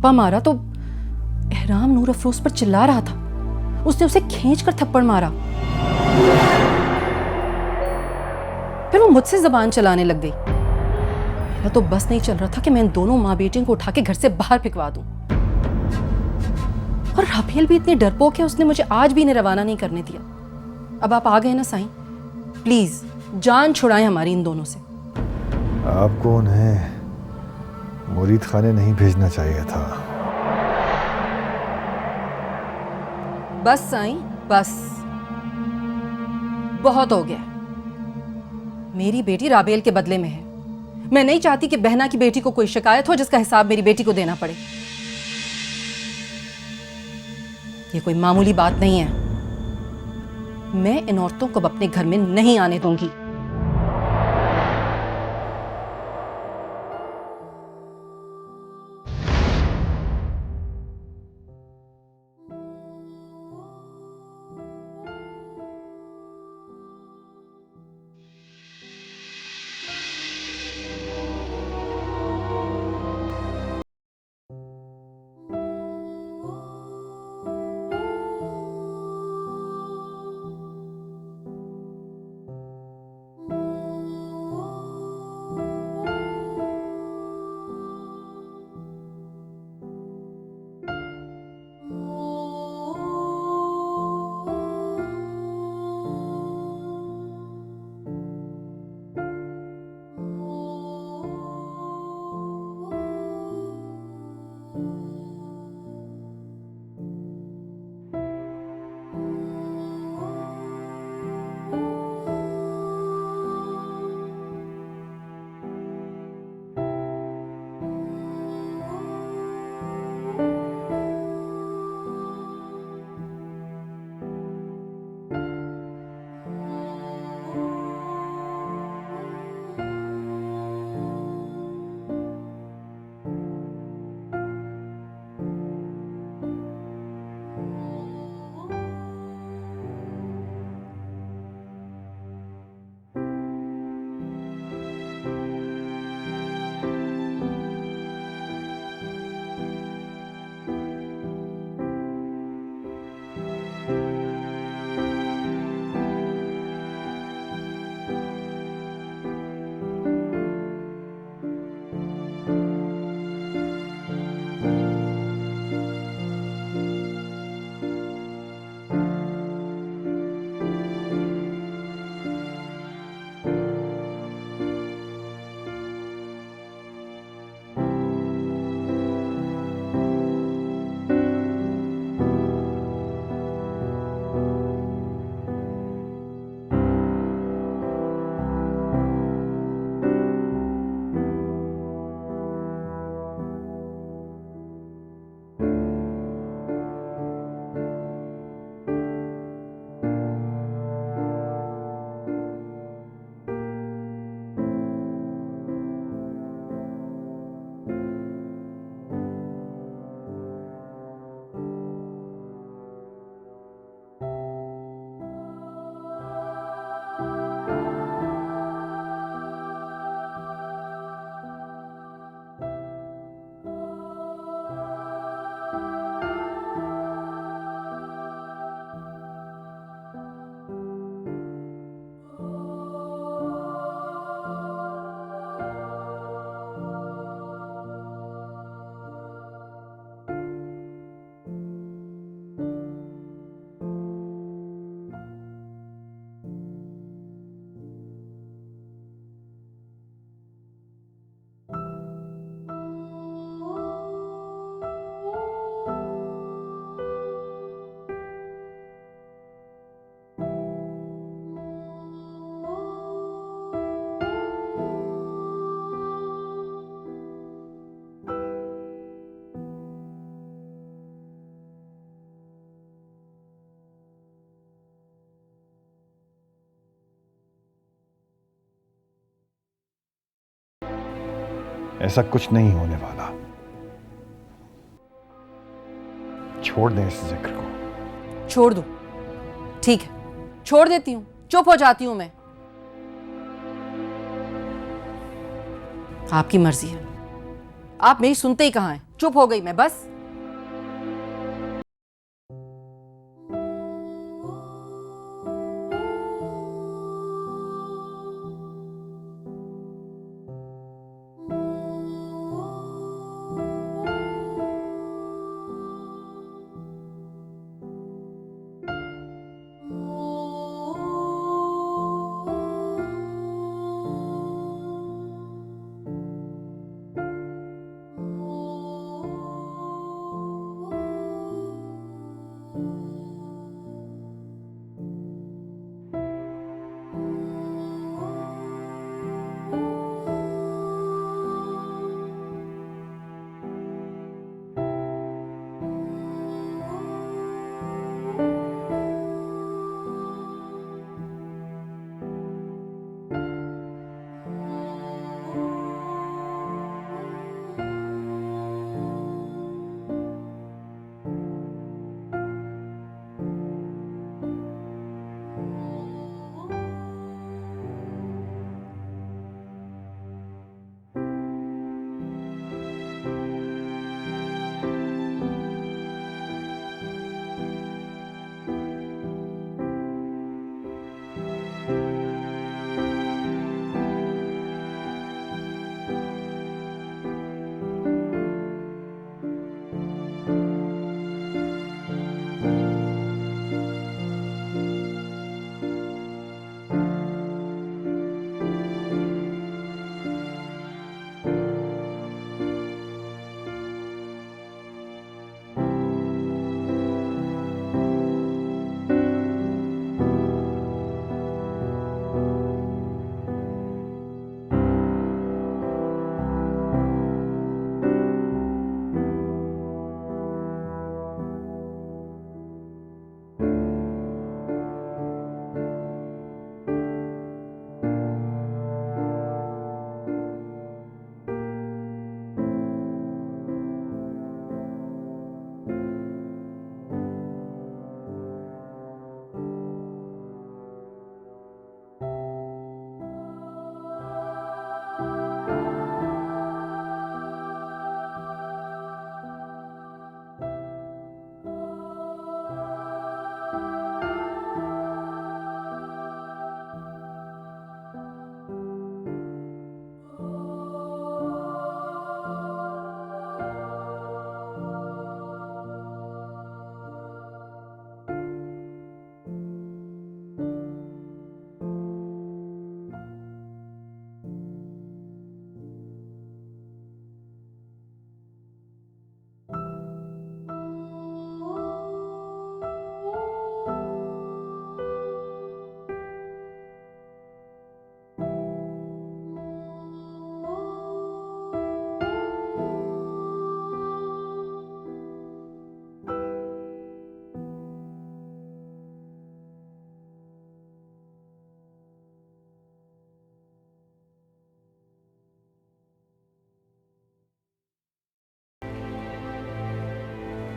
थप्पा मारा तो एहराम नूर अफरोज पर चिल्ला रहा था। उसने उसे खींचकर थप्पड़ मारा। फिर वो मुझसे जबान चलाने लग गई। मेरा तो बस नहीं चल रहा था कि मैं इन दोनों माँ बेटियों को उठा के घर से बाहर फेंकवा दूं। और राफेल भी इतनी डरपोक है, उसने मुझे आज भी इन्हें रवाना नहीं करने दिया। अब आप आ गए ना साईं, प्लीज जान छुड़ाएं हमारी इन दोनों से। आपको उन्हें मुरीद खाने नहीं भेजना चाहिए था। बस साईं, बस बहुत हो गया। मेरी बेटी राबेल के बदले में है। मैं नहीं चाहती कि बहना की बेटी को कोई शिकायत हो जिसका हिसाब मेरी बेटी को देना पड़े। ये कोई मामूली बात नहीं है। मैं इन औरतों को अब अपने घर में नहीं आने दूंगी। ऐसा कुछ नहीं होने वाला। छोड़ दें इस जिक्र को। छोड़ दो, ठीक है, छोड़ देती हूं, चुप हो जाती हूं मैं। आपकी मर्जी है। आप मेरी सुनते ही कहाँ हैं? चुप हो गई मैं बस।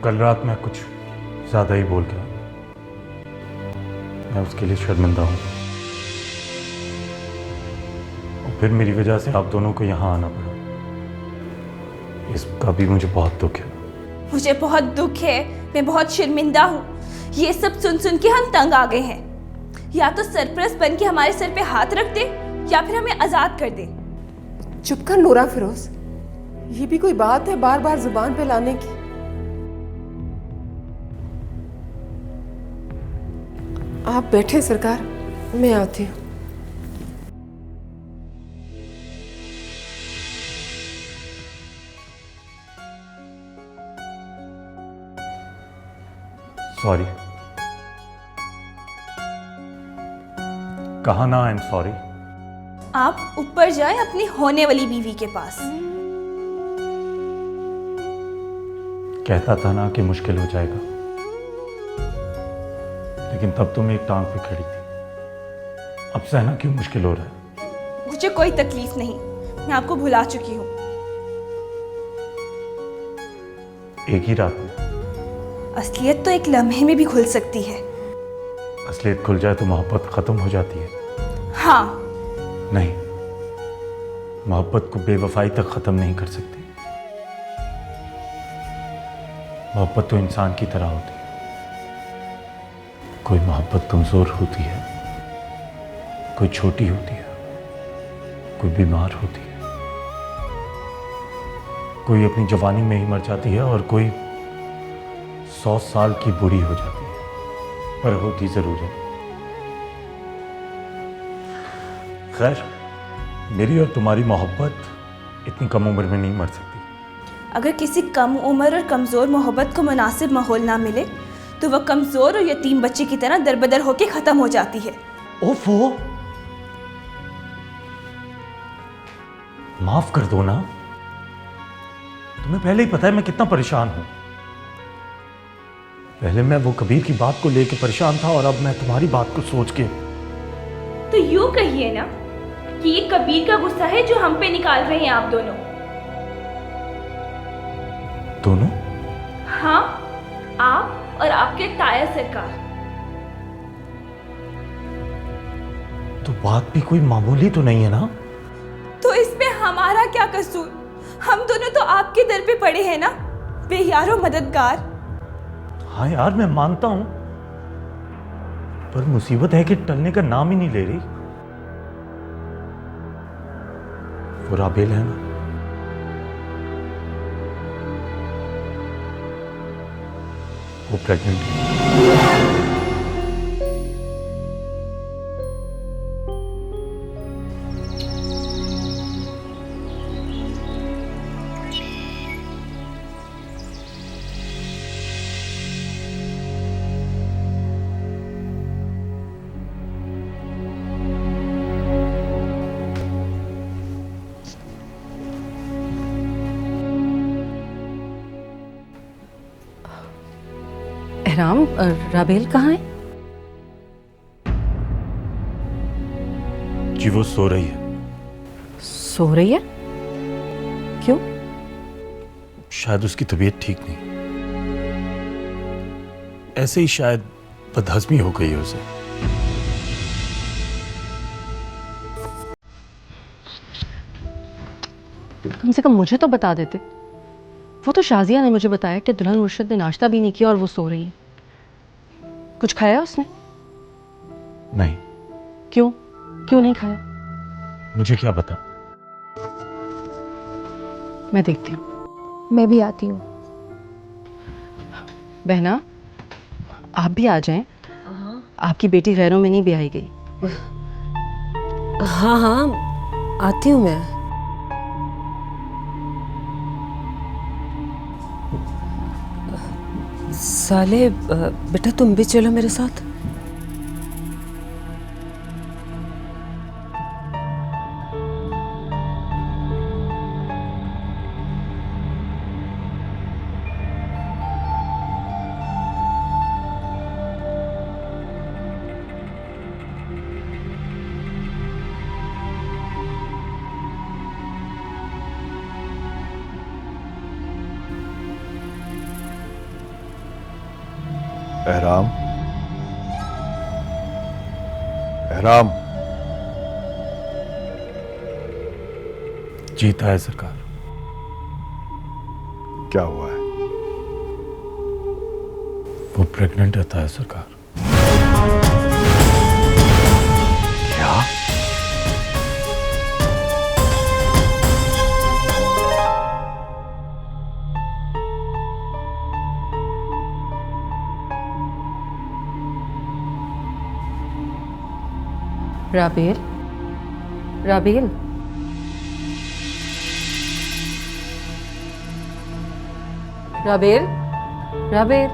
कल रात मैं कुछ ज़्यादा ही बोल गया। मैं उसके लिए शर्मिंदा हूँ और फिर मेरी वजह से आप दोनों को यहाँ आना पड़ा। इसका भी मुझे बहुत दुख है। मुझे बहुत दुख है, मैं बहुत शर्मिंदा हूँ। ये सब सुन सुन के हम तंग आ गए हैं। या तो सरपरस्त बन के हमारे सर पे हाथ रख दे या फिर हमें आज़ाद कर दे। चुप कर नूरा फिरोज, ये भी कोई बात है बार बार जुबान पे लाने की। आप बैठे सरकार, मैं आती हूँ। सॉरी। कहा ना आई एम सॉरी। आप ऊपर जाएं अपनी होने वाली बीवी के पास। कहता था ना कि मुश्किल हो जाएगा, लेकिन तब तुम एक टांग पे खड़ी थी। अब सहना क्यों मुश्किल हो रहा है? मुझे कोई तकलीफ नहीं, मैं आपको भुला चुकी हूँ। एक ही रात में? असलियत तो एक लम्हे में भी खुल सकती है। असलियत खुल जाए तो मोहब्बत खत्म हो जाती है। हाँ। नहीं, मोहब्बत को बेवफाई तक खत्म नहीं कर सकती। मोहब्बत तो इंसान की तरह होती है। कोई मोहब्बत कमजोर होती है, कोई छोटी होती है, कोई बीमार होती है, कोई अपनी जवानी में ही मर जाती है और कोई 100 साल की बूढ़ी हो जाती है, पर होती जरूर है। खैर, मेरी और तुम्हारी मोहब्बत इतनी कम उम्र में नहीं मर सकती। अगर किसी कम उम्र और कमज़ोर मोहब्बत को मुनासिब माहौल ना मिले तो वह कमज़ोर और यतीम बच्चे की तरह दरबदर होकर ख़त्म हो जाती है। ओफो, माफ कर दो ना। तुम्हें पहले ही पता है मैं कितना परेशान हूं। पहले मैं वो कबीर की बात को लेकर परेशान था और अब मैं तुम्हारी बात को सोच के। तो यूं कहिए ना कि ये कबीर का गुस्सा है जो हम पे निकाल रहे हैं आप दोनों। दोनों? हाँ, आप और आपके ताया सरकार। तो बात भी कोई मामूली तो नहीं है ना? तो इसमें हमारा क्या कसूर? हम दोनों तो आपके दर पे पड़े हैं ना, बेयारो मददगार। हाँ यार, मैं मानता हूं, पर मुसीबत है कि टलने का नाम ही नहीं ले रही। वो राबेल है ना, वो प्रेग्नेंट है। एहराम, राबेल कहाँ है? जी वो सो रही है। सो रही है? क्यों? शायद उसकी तबीयत ठीक नहीं, ऐसे ही शायद बदहजमी हो गई है उसे। कम से कम मुझे तो बता देते। वो तो शाजिया ने मुझे बताया कि दुल्हन मुर्शिद ने नाश्ता भी नहीं किया और वो सो रही है। कुछ खाया उसने? नहीं। क्यों? क्यों नहीं खाया? मुझे क्या पता। मैं देखती हूँ। मैं भी आती हूँ। बहना, आप भी आ जाएं। आपकी बेटी गैरों में नहीं ब्याही गई। हाँ हाँ, आती हूँ मैं। साले, बेटा तुम भी चलो मेरे साथ। एहराम, एहराम। जीता है सरकार। क्या हुआ है? वो प्रेग्नेंट रहता है सरकार। क्या? राबेल, राबेल, राबेल, राबेल।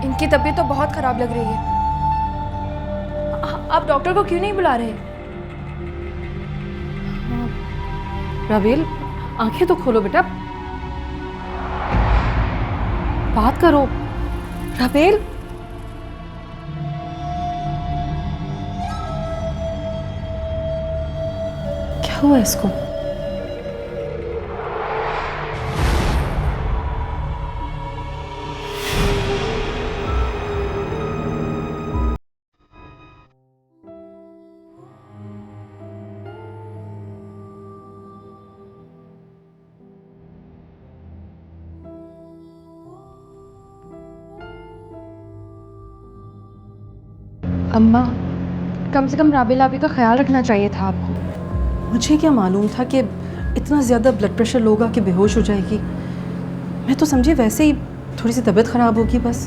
इनकी तबीयत तो बहुत खराब लग रही है। आप डॉक्टर को क्यों नहीं बुला रहे? राबेल, आंखें तो खोलो बेटा, बात करो। राबेल, क्या हुआ इसको? अम्मा, कम से कम राबेल आपी का ख्याल रखना चाहिए था आपको। मुझे क्या मालूम था कि इतना ज़्यादा ब्लड प्रेशर लोगा कि बेहोश हो जाएगी। मैं तो समझी वैसे ही थोड़ी सी तबीयत ख़राब होगी बस।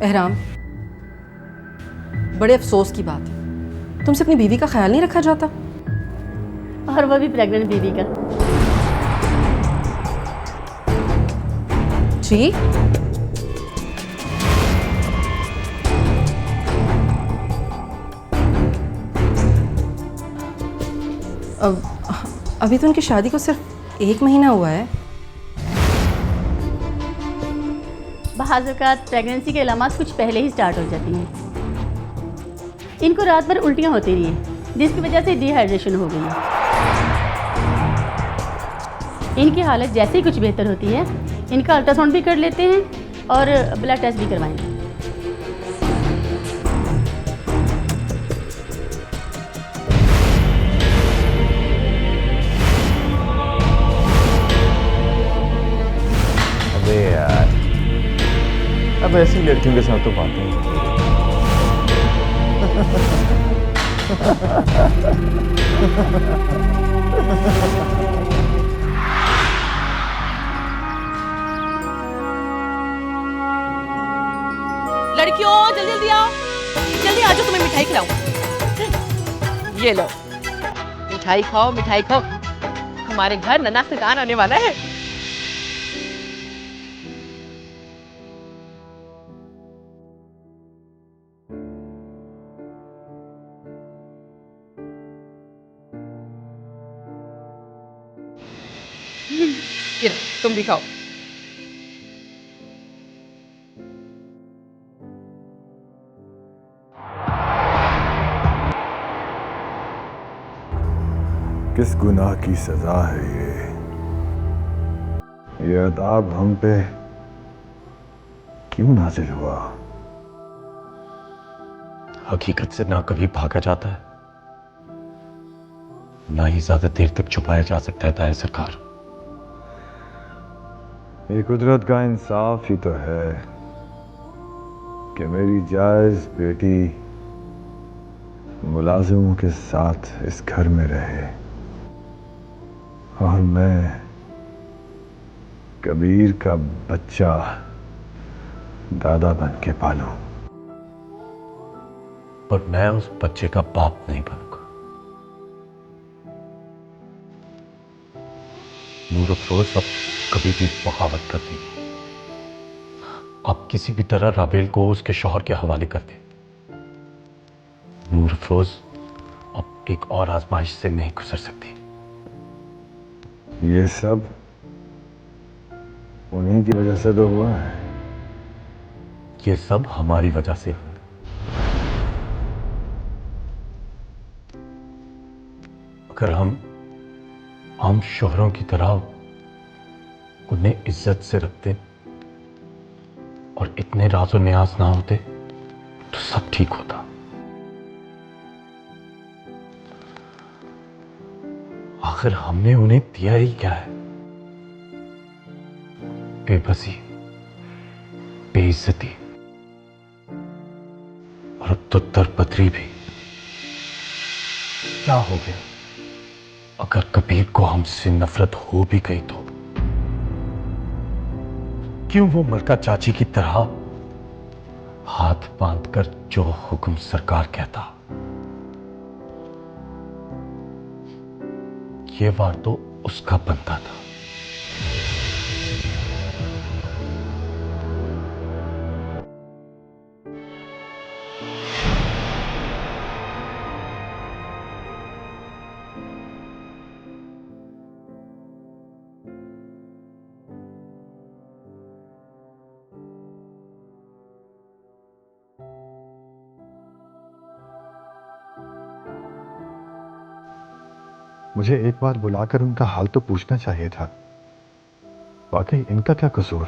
एहराम, बड़े अफसोस की बात है, तुमसे अपनी बीवी का ख्याल नहीं रखा जाता। और वो भी प्रेग्नेंट बीवी का। जी? अभी तो उनकी शादी को सिर्फ 1 महीना हुआ है। बाज़ औक़ात प्रेगनेंसी के अलामात कुछ पहले ही स्टार्ट हो जाती हैं। इनको रात भर उल्टियाँ होती रही हैं, जिसकी वजह से डिहाइड्रेशन हो गई है। इनकी हालत जैसे ही कुछ बेहतर होती है, इनका अल्ट्रासाउंड भी कर लेते हैं और ब्लड टेस्ट भी करवाएंगे। अबे यार, अब ऐसी लड़कियों के साथ तो बातें नहीं। लड़कियों जल्दी जल्दी आओ, जल्दी आ जाओ, तुम्हें मिठाई खिलाऊं। ये लो मिठाई खाओ, मिठाई खाओ। हमारे घर नन्हा सगान आने वाला है। ये लो, तुम भी खाओ। किस गुनाह की सजा है ये अदाब हम पे क्यों नाजिल हुआ? हकीकत से ना कभी भागा जाता है, ना ही ज्यादा देर तक छुपाया जा सकता है ताया सरकार। ये कुदरत का इंसाफ ही तो है कि मेरी जायज बेटी मुलाजिमों के साथ इस घर में रहे और मैं कबीर का बच्चा दादा बन के पालूं। पर मैं उस बच्चे का बाप नहीं बनूंगा। नूर अफरोज अब कभी भी बगावत कर दी। आप किसी भी तरह राबेल को उसके शौहर के हवाले कर दे। नूर अफरोज अब एक और आजमाइश से नहीं गुजर सकती। ये सब उन्हीं की वजह से तो हुआ है। ये सब हमारी वजह से। अगर हम आम शोहरों की तरह उन्हें इज्जत से रखते और इतने राज़ो न्याज ना होते तो सब ठीक होता। आखिर हमने उन्हें दिया ही क्या है? बेबसी, बेइज्जती और अब तो दरबदरी भी। क्या हो गया अगर कबीर को हमसे नफरत हो भी गई तो? क्यों वो मलका चाची की तरह हाथ बांधकर जो हुक्म सरकार कहता? ये वार तो उसका बनता था। मुझे एक बार बुलाकर उनका हाल तो पूछना चाहिए था। वाकई इनका क्या कसूर?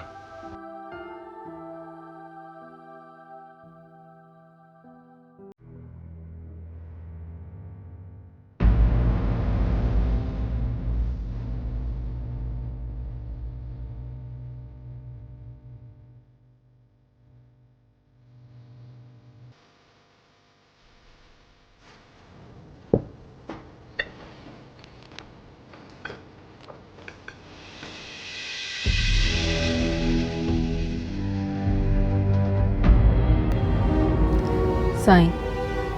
साईं,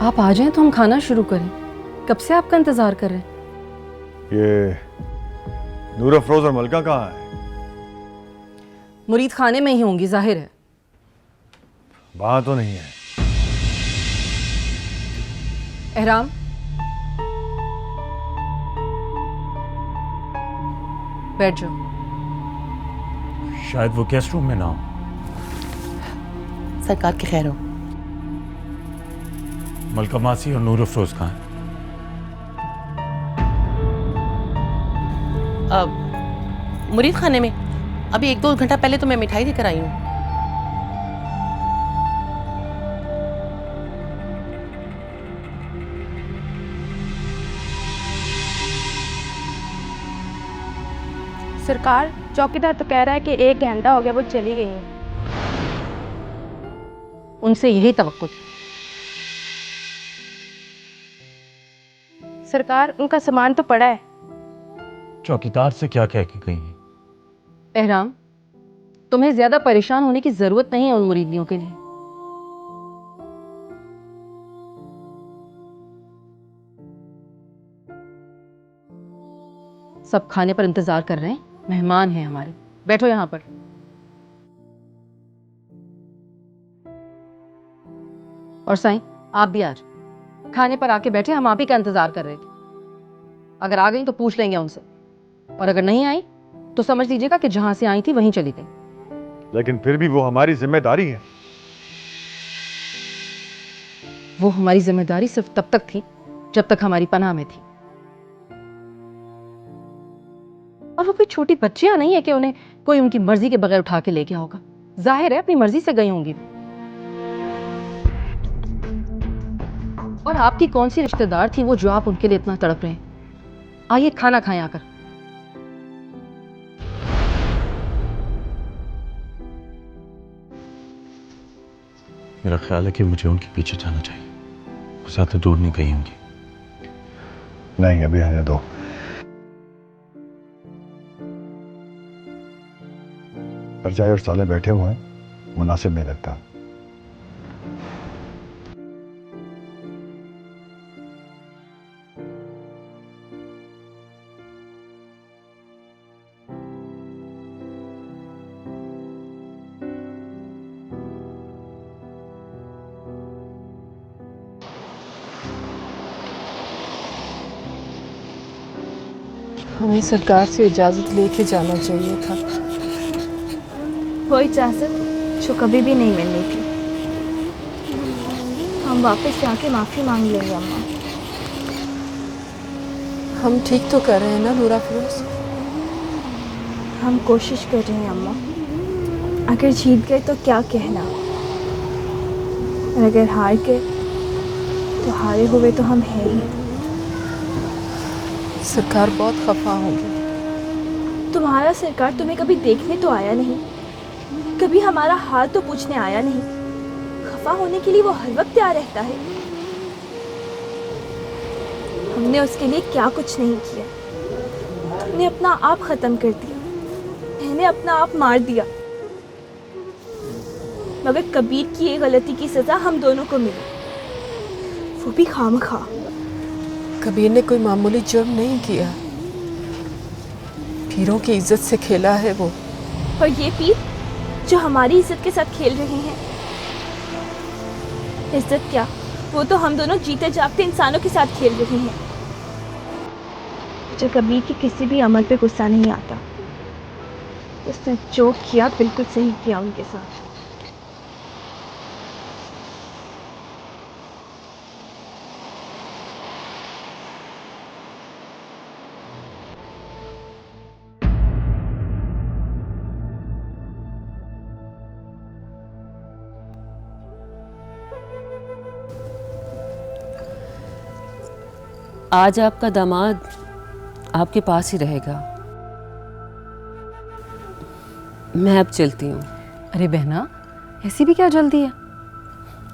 आप आ जाएं तो हम खाना शुरू करें। कब से आपका इंतजार कर रहे हैं। ये नूर अफरोज और मलका कहाँ है? मुरीद खाने में ही होंगी, जाहिर है। वहां तो नहीं है। एहराम, बैठ जाओ। शायद वो गेस्ट रूम में ना हो। सरकार की खैर हो। मलका मासी और नूर अफरोज कहाँ हैं? मुरीद खाने में। अभी 1-2 घंटा पहले तो मैं मिठाई देकर आई हूँ। सरकार, चौकीदार तो कह रहा है कि 1 घंटा हो गया वो चली गई हैं। उनसे यही तवक्कुल। सरकार, उनका सामान तो पड़ा है। चौकीदार से क्या कह के गई हैं? एहराम, तुम्हें ज्यादा परेशान होने की जरूरत नहीं है उन मुरीदियों के लिए। सब खाने पर इंतजार कर रहे हैं, मेहमान हैं हमारे। बैठो यहां पर। और साईं, आप भी आज खाने पर आके बैठे, हम आप ही का इंतजार कर रहे थे। अगर आ गई तो पूछ लेंगे उनसे, और अगर नहीं आई तो समझ लीजिएगा कि जहां से आई थी वहीं चली गई। लेकिन फिर भी वो हमारी जिम्मेदारी है। वो हमारी जिम्मेदारी सिर्फ तब तक थी जब तक हमारी पनाह में थी। और वो कोई छोटी बच्चियां नहीं है कि उन्हें कोई उनकी मर्जी के बगैर उठा के ले गया होगा। जाहिर है अपनी मर्जी से गई होंगी। और आपकी कौन सी रिश्तेदार थी वो जो आप उनके लिए इतना तड़प रहे हैं। आइए खाना खाएं आकर। मेरा ख्याल है कि मुझे उनके पीछे जाना चाहिए। वो ज्यादा दूर नहीं गई होंगी। नहीं, अभी आने दो। परजाई और साले बैठे हुए हैं, मुनासिब नहीं लगता। हमें सरकार से इजाज़त लेके जाना चाहिए था। वो इजाज़त जो कभी भी नहीं मिलनी थी। हम वापस जाके माफ़ी मांग लेंगे अम्मा। हम ठीक तो कर रहे हैं ना नूरा फिरोज? हम कोशिश कर रहे हैं अम्मा। अगर जीत गए तो क्या कहना, और अगर हार गए तो हारे हुए तो हम हैं ही। सरकार बहुत खफा होगी। तुम्हारा सरकार तुम्हें कभी देखने तो आया नहीं, कभी हमारा हाल तो पूछने आया नहीं। खफा होने के लिए वो हर वक्त तैयार रहता है। हमने उसके लिए क्या कुछ नहीं किया। तुमने अपना आप खत्म कर दिया, मैंने अपना आप मार दिया। मगर कबीर की ये गलती की सजा हम दोनों को मिली, वो भी खामखा। कबीर ने कोई मामूली जुर्म नहीं किया, पीरों की इज्जत से खेला है वो। और ये पीर जो हमारी इज्जत के साथ खेल रहे हैं। इज्जत क्या, वो तो हम दोनों जीते जागते इंसानों के साथ खेल रहे हैं। जो कबीर के किसी भी अमल पे गुस्सा नहीं आता। उसने जो किया बिल्कुल सही किया उनके साथ। आज आपका दामाद आपके पास ही रहेगा। मैं अब चलती हूँ। अरे बहना, ऐसी भी क्या जल्दी है?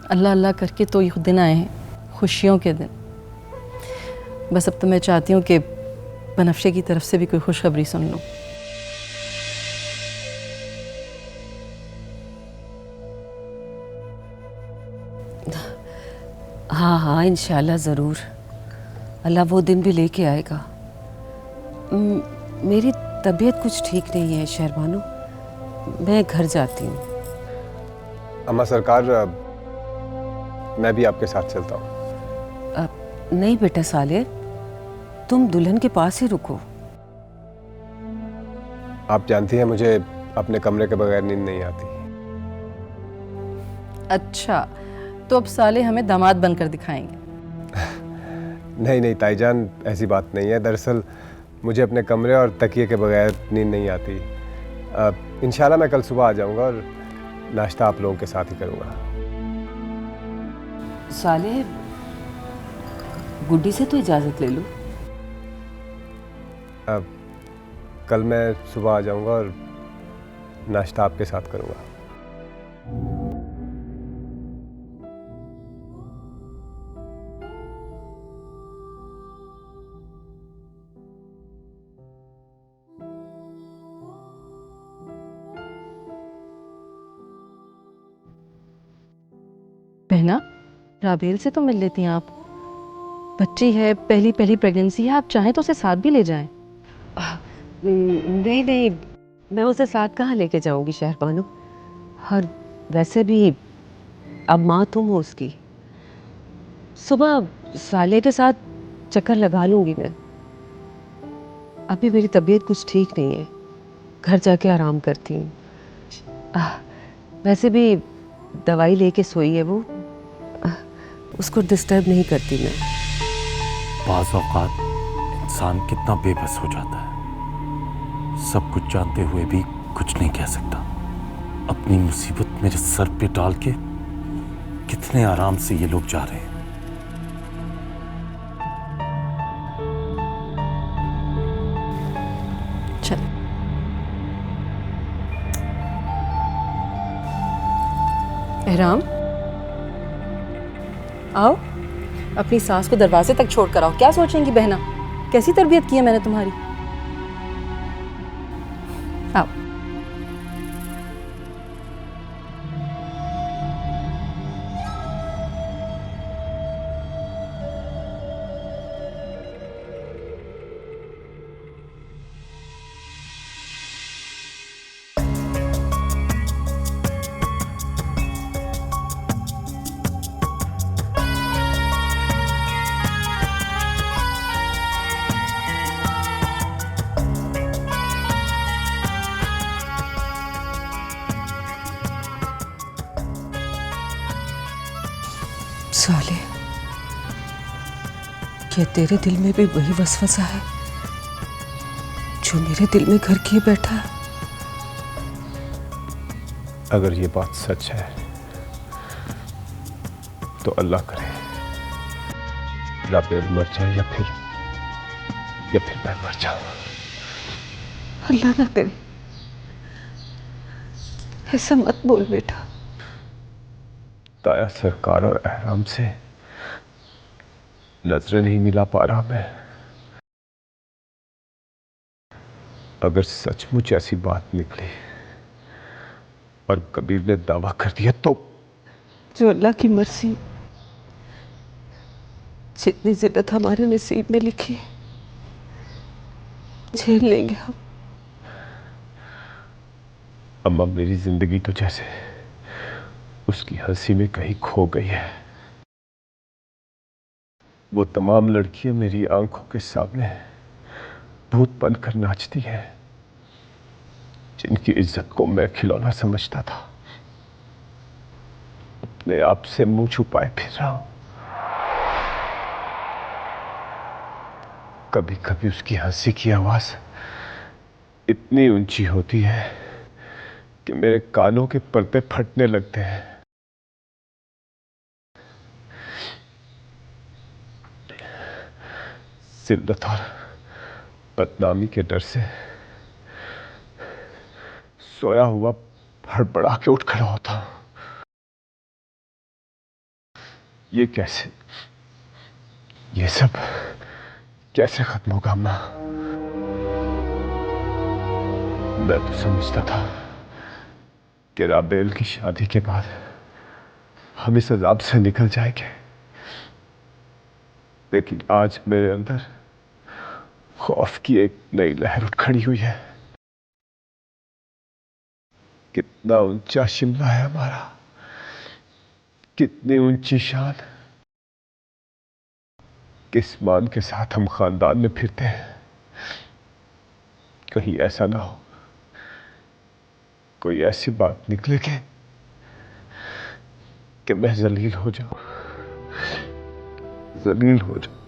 अल्लाह अल्लाह करके तो ये दिन आए हैं, खुशियों के दिन। बस अब तो मैं चाहती हूँ कि बनफ्शे की तरफ से भी कोई खुशखबरी सुन लूँ। हाँ हाँ, इंशाल्लाह ज़रूर। अल्लाह वो दिन भी लेके आएगा। मेरी तबीयत कुछ ठीक नहीं है शहरबानो, मैं घर जाती हूँ। अम्मा सरकार, मैं भी आपके साथ चलता हूँ। नहीं बेटा साले, तुम दुल्हन के पास ही रुको। आप जानती हैं मुझे अपने कमरे के बगैर नींद नहीं आती। अच्छा, तो अब साले हमें दामाद बनकर दिखाएंगे। नहीं नहीं ताईजान, ऐसी बात नहीं है। दरअसल मुझे अपने कमरे और तकिए के बगैर नींद नहीं आती। इंशाल्लाह मैं कल सुबह आ जाऊंगा और नाश्ता आप लोगों के साथ ही करूंगा। साले, गुड्डी से तो इजाज़त ले लो। कल मैं सुबह आ जाऊंगा और नाश्ता आपके साथ करूंगा। बहना, राबेल से तो मिल लेती हैं आप। बच्ची है, पहली पहली प्रेगनेंसी है, आप चाहें तो उसे साथ भी ले जाएं। नहीं नहीं, मैं उसे साथ कहाँ लेके जाऊंगी शहरबानो। और वैसे भी अब माँ तुम हो उसकी। सुबह साले के साथ चक्कर लगा लूंगी मैं। अभी मेरी तबीयत कुछ ठीक नहीं है, घर जाके आराम करती हूँ। वैसे भी दवाई लेके सोई है वो, उसको डिस्टर्ब नहीं करती मैं। बाज़ औक़ात इंसान कितना बेबस हो जाता है, सब कुछ जानते हुए भी कुछ नहीं कह सकता। अपनी मुसीबत मेरे सर पे डाल के कितने आराम से ये लोग जा रहे हैं। चल। एहराम, आओ, अपनी सास को दरवाजे तक छोड़ कर आओ। क्या सोचेंगी बहना, कैसी तरबियत की है मैंने तुम्हारी। आओ। साले, क्या तेरे दिल में भी वही वसवसा है जो मेरे दिल में घर किए बैठा है? अगर ये बात सच है तो अल्लाह करे राबेल मर जाए या फिर मैं मर जाऊं। अल्लाह ना करे, ऐसा मत बोल बेटा। ताया सरकार और एहराम से नजरें नहीं मिला पा रहा मैं। अगर सचमुच ऐसी बात निकली और कबीर ने दावा कर दिया तो जो अल्लाह की मर्जी, जितनी जिद्दत हमारे नसीब में लिखी झेल लेंगे हम। अम्मा, मेरी जिंदगी तो जैसे उसकी हंसी में कहीं खो गई है। वो तमाम लड़कियां मेरी आंखों के सामने भूत बनकर नाचती हैं, जिनकी इज्जत को मैं खिलौना समझता था। अपने आप से मुंह छुपाए फिर रहा हूं। कभी कभी उसकी हंसी की आवाज इतनी ऊंची होती है कि मेरे कानों के पर्दे फटने लगते हैं। जिल्लत और बदनामी के डर से सोया हुआ हड़बड़ा के उठ खड़ा होता हूं। ये सब कैसे खत्म होगा अम्मा? मैं तो समझता था कि राबेल की शादी के बाद हम इस अजाब से निकल जाएंगे, लेकिन आज मेरे अंदर खौफ की एक नई लहर उठ खड़ी हुई है। कितना ऊंचा शिमला है हमारा, कितनी ऊंची शान। किस मान के साथ हम खानदान में फिरते हैं। कहीं ऐसा ना हो कोई ऐसी बात निकले कि मैं जलील हो जाऊं, जलील हो जाऊं।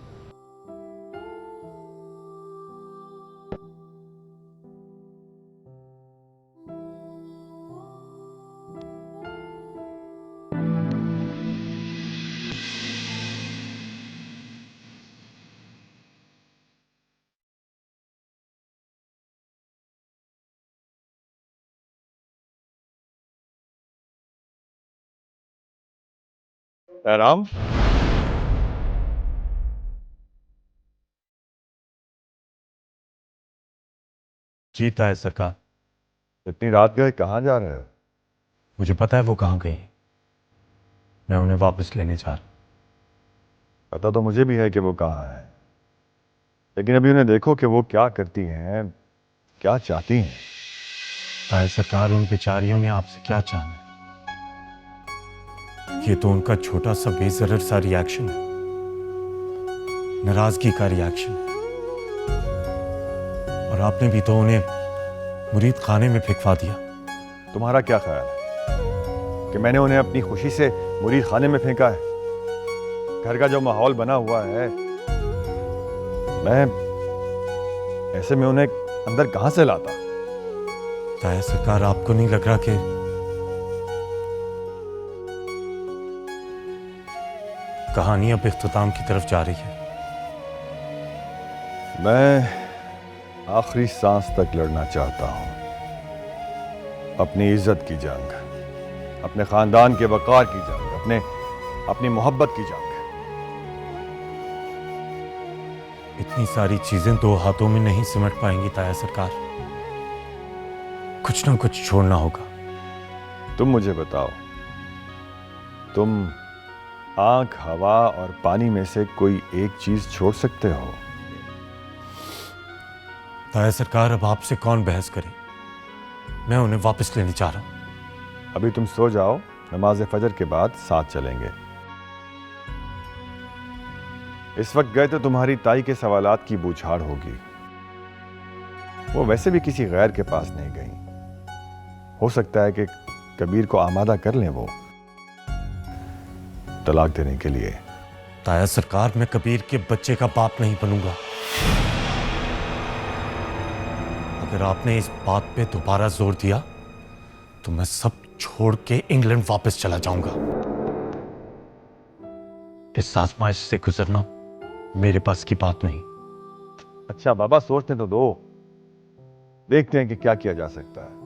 राम, जीता है सरकार। इतनी रात गए कहाँ जा रहे हो? मुझे पता है वो कहाँ गई। मैं उन्हें वापस लेने जा रहा। पता तो मुझे भी है कि वो कहाँ है, लेकिन अभी उन्हें देखो कि वो क्या करती हैं, क्या चाहती हैं। ताया सरकार, उन बेचारियों में आपसे क्या चाहना है? ये तो उनका छोटा सा बेजरर सा रिएक्शन है, नाराजगी का रिएक्शन है। और आपने भी तो उन्हें मुरीद खाने में फेंकवा दिया। तुम्हारा क्या ख्याल है कि मैंने उन्हें अपनी खुशी से मुरीद खाने में फेंका है? घर का जो माहौल बना हुआ है, मैं ऐसे में उन्हें अंदर कहां से लाता? ताया सरकार, आपको नहीं लग रहा कि कहानी अब इख्तिताम की तरफ जा रही है? मैं आखिरी सांस तक लड़ना चाहता हूं, अपनी इज्जत की जंग, अपने खानदान के वकार की जंग, अपनी मोहब्बत की जंग। इतनी सारी चीजें दो हाथों में नहीं सिमट पाएंगी ताया सरकार। कुछ ना कुछ छोड़ना होगा। तुम मुझे बताओ, तुम आंख, हवा और पानी में से कोई एक चीज छोड़ सकते हो? ताया सरकार, अब आपसे कौन बहस करे? मैं उन्हें वापस लेने जा रहा हूं। अभी तुम सो जाओ, नमाज फजर के बाद साथ चलेंगे। इस वक्त गए तो तुम्हारी ताई के सवालात की बूछाड़ होगी। वो वैसे भी किसी गैर के पास नहीं गई। हो सकता है कि कबीर को आमादा कर लें वो तलाक देने के लिए। ताया सरकार, मैं कबीर के बच्चे का बाप नहीं बनूंगा। अगर आपने इस बात पे दोबारा जोर दिया तो मैं सब छोड़ के इंग्लैंड वापस चला जाऊंगा। इस आजमाइश से गुजरना मेरे पास की बात नहीं। अच्छा बाबा, सोचने तो दो, देखते हैं कि क्या किया जा सकता है।